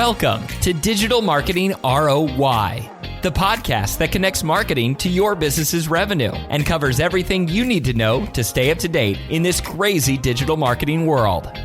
Welcome to Digital Marketing ROI, the podcast that connects marketing to your business's revenue and covers everything you need to know to stay up to date in this crazy digital marketing world.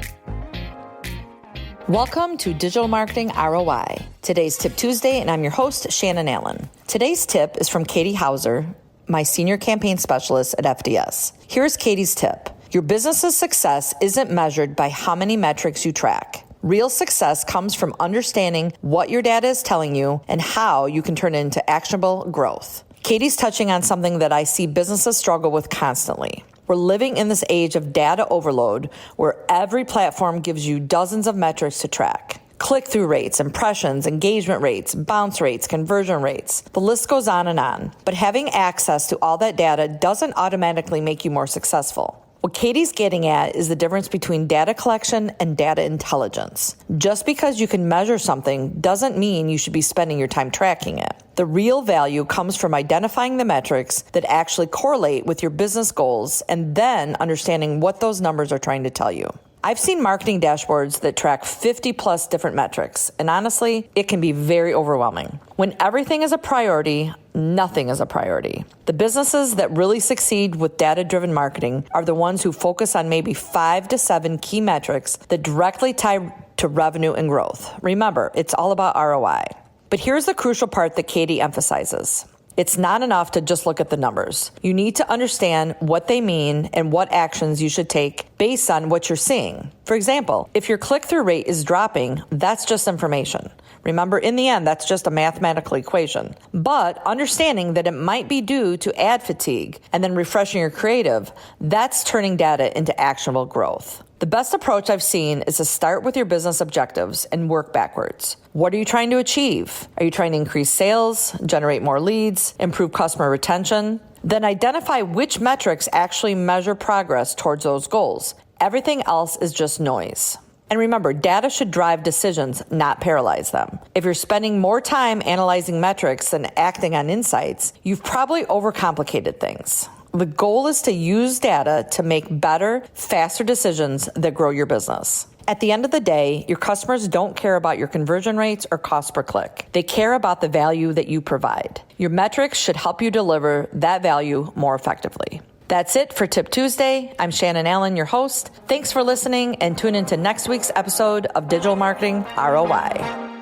Welcome to Digital Marketing ROI. Today's Tip Tuesday, and I'm your host, Shannon Allen. Today's tip is from Katie Hauser, my Senior Campaign Specialist at FDS. Here's Katie's tip. Your business's success isn't measured by how many metrics you track. Real success comes from understanding what your data is telling you and how you can turn it into actionable growth. Katie's touching on something that I see businesses struggle with constantly. We're living in this age of data overload where every platform gives you dozens of metrics to track. Click-through rates, impressions, engagement rates, bounce rates, conversion rates. The list goes on and on. But having access to all that data doesn't automatically make you more successful. What Katie's getting at is the difference between data collection and data intelligence. Just because you can measure something doesn't mean you should be spending your time tracking it. The real value comes from identifying the metrics that actually correlate with your business goals and then understanding what those numbers are trying to tell you. I've seen marketing dashboards that track 50 plus different metrics, and honestly, it can be very overwhelming. When everything is a priority, nothing is a priority. The businesses that really succeed with data-driven marketing are the ones who focus on maybe 5 to 7 key metrics that directly tie to revenue and growth. Remember, it's all about ROI. But here's the crucial part that Katie emphasizes. It's not enough to just look at the numbers. You need to understand what they mean and what actions you should take based on what you're seeing. For example, if your click-through rate is dropping, that's just information. Remember, in the end, that's just a mathematical equation. But understanding that it might be due to ad fatigue and then refreshing your creative, that's turning data into actionable growth. The best approach I've seen is to start with your business objectives and work backwards. What are you trying to achieve? Are you trying to increase sales, generate more leads, improve customer retention? Then identify which metrics actually measure progress towards those goals. Everything else is just noise. And remember, data should drive decisions, not paralyze them. If you're spending more time analyzing metrics than acting on insights, you've probably overcomplicated things. The goal is to use data to make better, faster decisions that grow your business. At the end of the day, your customers don't care about your conversion rates or cost per click. They care about the value that you provide. Your metrics should help you deliver that value more effectively. That's it for Tip Tuesday. I'm Shannon Allen, your host. Thanks for listening, and tune into next week's episode of Digital Marketing ROI.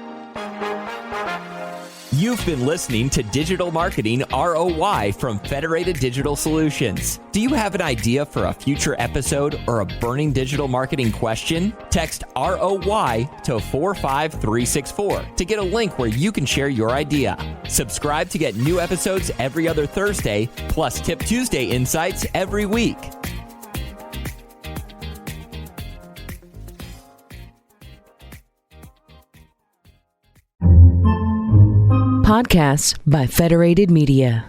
You've been listening to Digital Marketing ROI from Federated Digital Solutions. Do you have an idea for a future episode or a burning digital marketing question? Text ROI to 45364 to get a link where you can share your idea. Subscribe to get new episodes every other Thursday, plus Tip Tuesday insights every week. Podcasts by Federated Media.